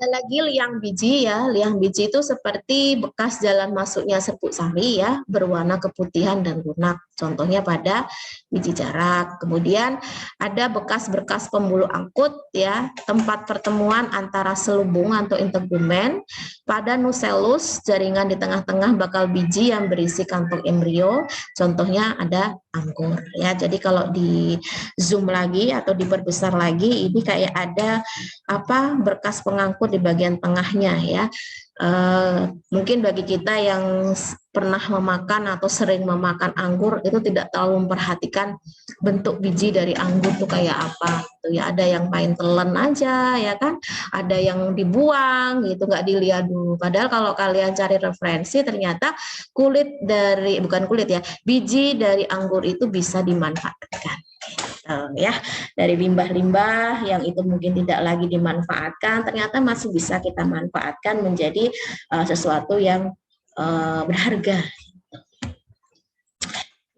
Ada lagi liang biji ya. Liang biji itu seperti bekas jalan masuknya serbuk sari ya, berwarna keputihan dan lunak. Contohnya pada biji jarak. Kemudian ada bekas-bekas pembuluh angkut ya, tempat pertemuan antara selubung atau integumen pada nucellus, jaringan di tengah-tengah bakal biji yang berisi kantong embrio. Contohnya ada anggur ya. Jadi kalau di zoom lagi atau diperbesar lagi, ini kayak ada berkas pengangkut di bagian tengahnya ya. Mungkin bagi kita yang pernah memakan atau sering memakan anggur itu tidak terlalu memperhatikan bentuk biji dari anggur itu kayak apa gitu ya. Ada yang main telan aja ya kan, ada yang dibuang gitu, nggak dilihat dulu. Padahal kalau kalian cari referensi ternyata bukan kulit ya, biji dari anggur itu bisa dimanfaatkan. Ya, dari limbah-limbah yang itu mungkin tidak lagi dimanfaatkan ternyata masih bisa kita manfaatkan menjadi sesuatu yang berharga.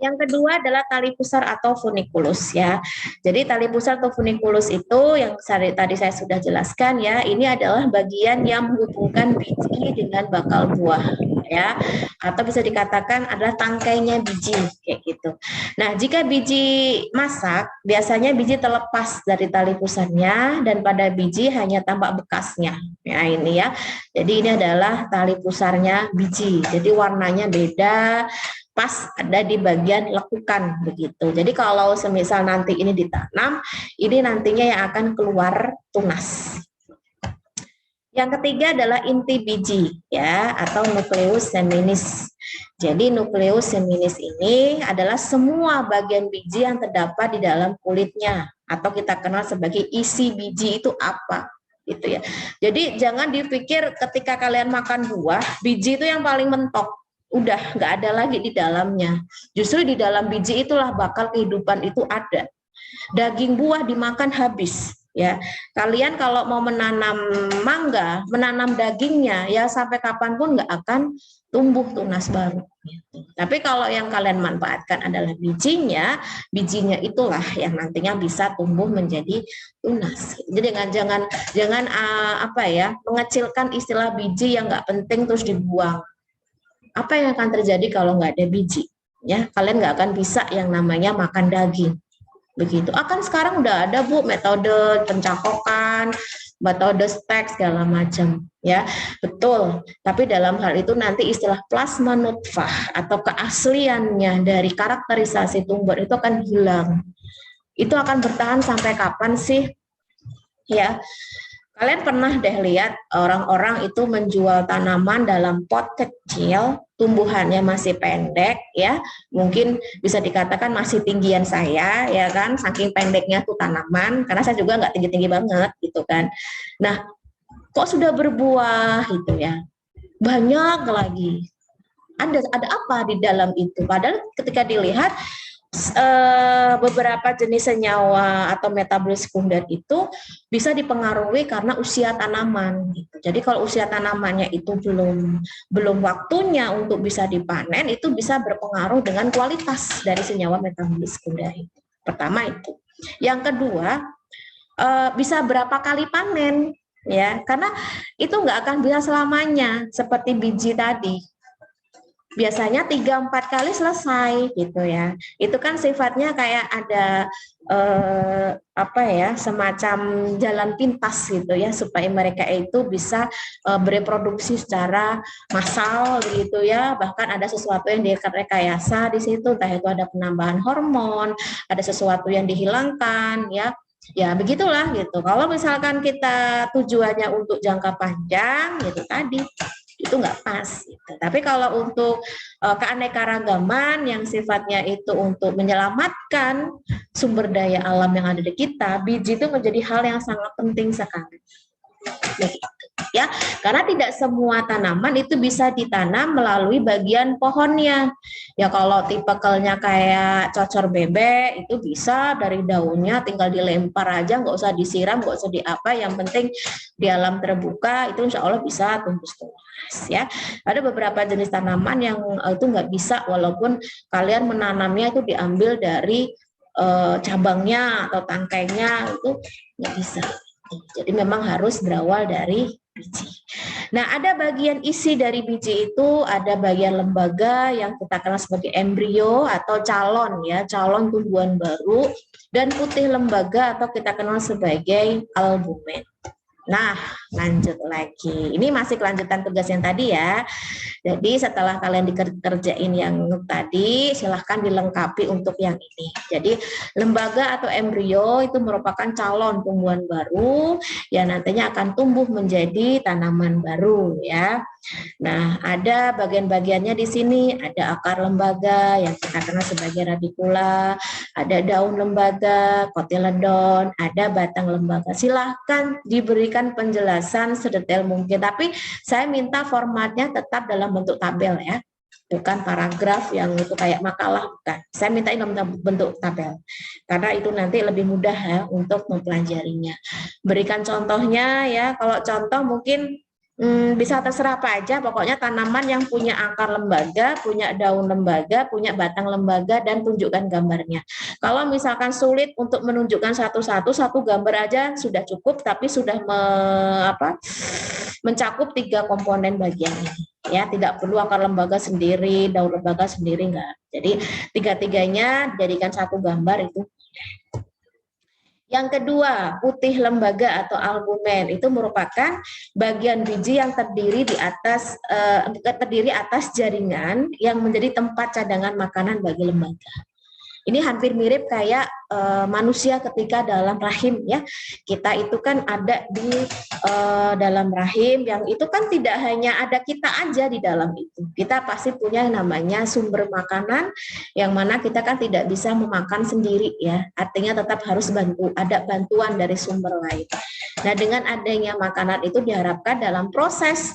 Yang kedua adalah tali pusar atau funiculus ya. Jadi tali pusar atau funiculus itu yang tadi saya sudah jelaskan ya, ini adalah bagian yang menghubungkan biji dengan bakal buah ya, atau bisa dikatakan adalah tangkainya biji kayak gitu. Nah, jika biji masak, biasanya biji terlepas dari tali pusarnya dan pada biji hanya tampak bekasnya. Ya ini ya. Jadi ini adalah tali pusarnya biji. Jadi warnanya beda, pas ada di bagian lekukan begitu. Jadi kalau semisal nanti ini ditanam, ini nantinya yang akan keluar tunas. Yang ketiga adalah inti biji ya, atau nukleus seminis. Jadi nukleus seminis ini adalah semua bagian biji yang terdapat di dalam kulitnya, atau kita kenal sebagai isi biji itu apa gitu ya. Jadi jangan dipikir ketika kalian makan buah, biji itu yang paling mentok. Udah nggak ada lagi di dalamnya. Justru di dalam biji itulah bakal kehidupan itu ada. Daging buah dimakan habis. Ya, kalian kalau mau menanam mangga, menanam dagingnya, ya sampai kapanpun nggak akan tumbuh tunas baru. Gitu. Tapi kalau yang kalian manfaatkan adalah bijinya itulah yang nantinya bisa tumbuh menjadi tunas. Jadi jangan mengecilkan istilah biji yang nggak penting terus dibuang. Apa yang akan terjadi kalau nggak ada biji? Ya, kalian nggak akan bisa yang namanya makan daging. Begitu. Akan sekarang udah ada Bu metode pencangkokan, metode stek segala macam, ya. Betul. Tapi dalam hal itu nanti istilah plasma nutfah atau keasliannya dari karakterisasi tumbuh itu akan hilang. Itu akan bertahan sampai kapan sih? Ya. Kalian pernah deh lihat orang-orang itu menjual tanaman dalam pot kecil, tumbuhannya masih pendek ya, mungkin bisa dikatakan masih tinggian saya ya kan, saking pendeknya tuh tanaman, karena saya juga nggak tinggi-tinggi banget gitu kan. Nah, kok sudah berbuah gitu ya, banyak lagi. Ada apa di dalam itu? Padahal ketika dilihat beberapa jenis senyawa atau metabolit sekunder itu bisa dipengaruhi karena usia tanaman gitu. Jadi kalau usia tanamannya itu belum waktunya untuk bisa dipanen, itu bisa berpengaruh dengan kualitas dari senyawa metabolit sekunder itu. Pertama itu. Yang kedua, bisa berapa kali panen ya, karena itu nggak akan bisa selamanya seperti biji tadi. Biasanya 3-4 kali selesai gitu ya. Itu kan sifatnya kayak ada semacam jalan pintas gitu ya, supaya mereka itu bisa bereproduksi secara massal gitu ya. Bahkan ada sesuatu yang direkayasa di situ, entah itu ada penambahan hormon, ada sesuatu yang dihilangkan ya. Ya begitulah gitu. Kalau misalkan kita tujuannya untuk jangka panjang gitu tadi, itu nggak pas gitu. Tapi kalau untuk keanekaragaman yang sifatnya itu untuk menyelamatkan sumber daya alam yang ada di kita, biji itu menjadi hal yang sangat penting sekali. Ya, karena tidak semua tanaman itu bisa ditanam melalui bagian pohonnya. Ya kalau tipikalnya kayak cocor bebek itu bisa dari daunnya tinggal dilempar aja, nggak usah disiram, nggak usah diapa, yang penting di alam terbuka itu insya Allah bisa tumbuh tunas ya. Ada beberapa jenis tanaman yang itu nggak bisa, walaupun kalian menanamnya itu diambil dari cabangnya atau tangkainya, itu nggak bisa. Jadi memang harus berawal dari biji. Nah, ada bagian isi dari biji itu, ada bagian lembaga yang kita kenal sebagai embrio atau calon ya, calon tumbuhan baru, dan putih lembaga atau kita kenal sebagai albumen. Nah, lanjut lagi. Ini masih kelanjutan tugas yang tadi ya. Jadi setelah kalian dikerjain yang tadi, silahkan dilengkapi untuk yang ini. Jadi lembaga atau embrio itu merupakan calon tumbuhan baru yang nantinya akan tumbuh menjadi tanaman baru ya. Nah, ada bagian-bagiannya di sini, ada akar lembaga yang kita kenal sebagai radikula, ada daun lembaga, kotiledon, ada batang lembaga. Silahkan diberikan penjelasan sedetail mungkin, tapi saya minta formatnya tetap dalam bentuk tabel ya. Bukan paragraf yang itu kayak makalah, bukan. Saya minta ini dalam bentuk tabel. Karena itu nanti lebih mudah ya untuk mempelajarinya. Berikan contohnya ya, kalau contoh mungkin bisa terserah apa aja, pokoknya tanaman yang punya akar lembaga, punya daun lembaga, punya batang lembaga, dan tunjukkan gambarnya. Kalau misalkan sulit untuk menunjukkan satu-satu, satu gambar aja sudah cukup, tapi sudah mencakup 3 komponen bagian ini. Ya, tidak perlu akar lembaga sendiri, daun lembaga sendiri, enggak. Jadi tiga-tiganya jadikan satu gambar itu. Yang kedua, putih lembaga atau albumen itu merupakan bagian biji yang terdiri atas jaringan yang menjadi tempat cadangan makanan bagi lembaga. Ini hampir mirip kayak manusia ketika dalam rahim ya. Kita itu kan ada di dalam rahim yang itu kan tidak hanya ada kita aja di dalam itu. Kita pasti punya namanya sumber makanan yang mana kita kan tidak bisa memakan sendiri ya. Artinya tetap harus ada bantuan dari sumber lain. Nah, dengan adanya makanan itu diharapkan dalam proses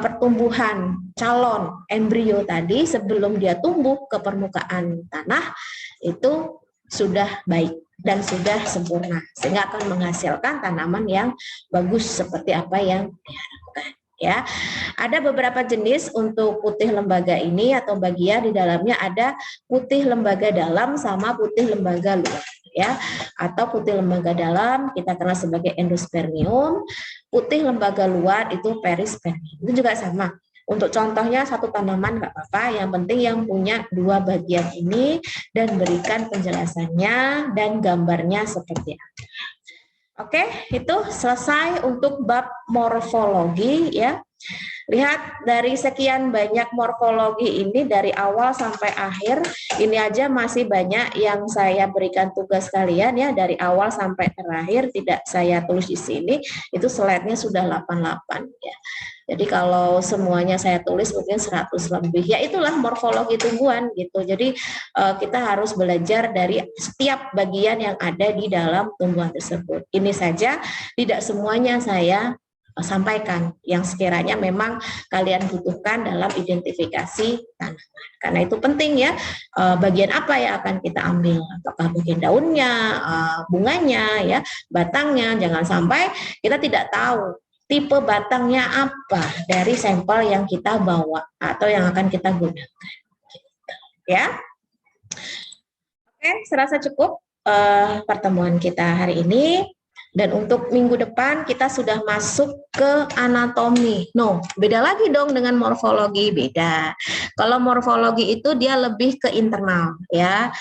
pertumbuhan calon embrio tadi sebelum dia tumbuh ke permukaan tanah itu sudah baik dan sudah sempurna sehingga akan menghasilkan tanaman yang bagus seperti apa yang diharapkan ya. Ada beberapa jenis untuk putih lembaga ini atau bagian di dalamnya, ada putih lembaga dalam sama putih lembaga luar ya, atau putih lembaga dalam kita kenal sebagai endospermium, putih lembaga luar itu perispermium. Itu juga sama. Untuk contohnya satu tanaman nggak apa-apa, yang penting yang punya 2 bagian ini dan berikan penjelasannya dan gambarnya seperti apa. Oke, itu selesai untuk bab morfologi ya. Lihat dari sekian banyak morfologi ini dari awal sampai akhir, ini aja masih banyak yang saya berikan tugas kalian ya, dari awal sampai terakhir tidak saya tulis di sini, itu slide-nya sudah 88 ya. Jadi kalau semuanya saya tulis mungkin 100 lebih. Ya itulah morfologi tumbuhan gitu. Jadi kita harus belajar dari setiap bagian yang ada di dalam tumbuhan tersebut. Ini saja, tidak semuanya saya sampaikan yang sekiranya memang kalian butuhkan dalam identifikasi tanaman. Karena itu penting ya, bagian apa yang akan kita ambil, apakah bagian daunnya, bunganya, ya, batangnya. Jangan sampai kita tidak tahu tipe batangnya apa dari sampel yang kita bawa atau yang akan kita gunakan. Ya, oke, serasa cukup pertemuan kita hari ini. Dan untuk minggu depan kita sudah masuk ke anatomi. No, beda lagi dong dengan morfologi, beda. Kalau morfologi itu dia lebih ke internal ya.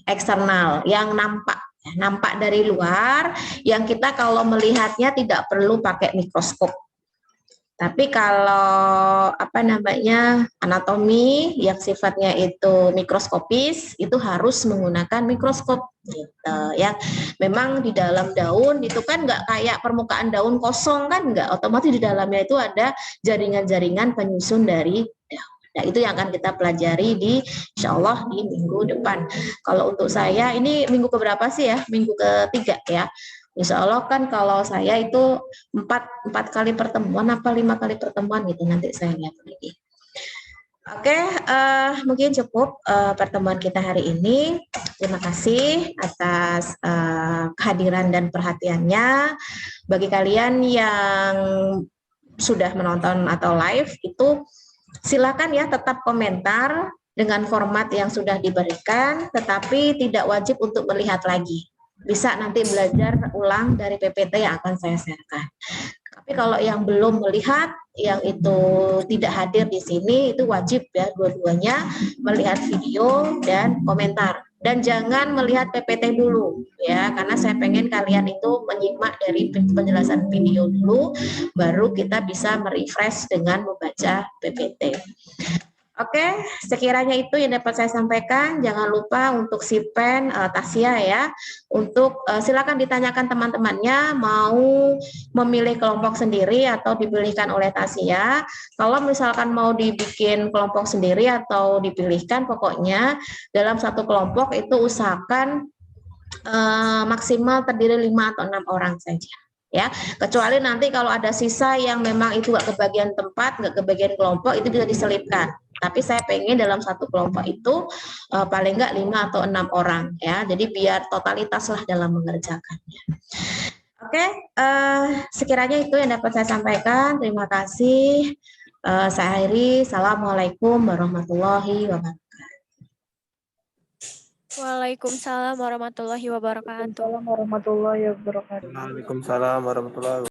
Eksternal, yang nampak dari luar, yang kita kalau melihatnya tidak perlu pakai mikroskop. Tapi kalau anatomi yang sifatnya itu mikroskopis itu harus menggunakan mikroskop gitu ya. Memang di dalam daun itu kan nggak kayak permukaan daun kosong kan, nggak, otomatis di dalamnya itu ada jaringan-jaringan penyusun dari daun. Nah, itu yang akan kita pelajari insya Allah di minggu depan. Kalau untuk saya ini minggu keberapa sih ya? Minggu ketiga ya. Insya Allah kan kalau saya itu 4 kali pertemuan apa 5 kali pertemuan gitu, nanti saya lihat lagi. Oke, mungkin cukup pertemuan kita hari ini. Terima kasih atas kehadiran dan perhatiannya. Bagi kalian yang sudah menonton atau live itu silakan ya tetap komentar dengan format yang sudah diberikan, tetapi tidak wajib untuk melihat lagi. Bisa nanti belajar ulang dari PPT yang akan saya sharekan. Tapi kalau yang belum melihat, yang itu tidak hadir di sini, itu wajib ya dua-duanya melihat video dan komentar. Dan jangan melihat PPT dulu ya, karena saya pengen kalian itu menyimak dari penjelasan video dulu, baru kita bisa merefresh dengan membaca PPT. Oke, sekiranya itu yang dapat saya sampaikan. Jangan lupa untuk Sipen, Tasya ya. Untuk silakan ditanyakan teman-temannya mau memilih kelompok sendiri atau dipilihkan oleh Tasya. Kalau misalkan mau dibikin kelompok sendiri atau dipilihkan, pokoknya dalam satu kelompok itu usahakan maksimal terdiri 5 atau 6 orang saja. Ya, kecuali nanti kalau ada sisa yang memang itu nggak kebagian tempat, nggak kebagian kelompok, itu bisa diselipkan. Tapi saya pengen dalam satu kelompok itu paling nggak 5 atau 6 orang ya. Jadi biar totalitas lah dalam mengerjakannya. Oke, sekiranya itu yang dapat saya sampaikan. Terima kasih. Saya akhiri. Assalamualaikum warahmatullahi wabarakatuh. Waalaikumsalam warahmatullahi wabarakatuh. Waalaikumsalam warahmatullahi wabarakatuh. Waalaikumsalam warahmatullahi wabarakatuh.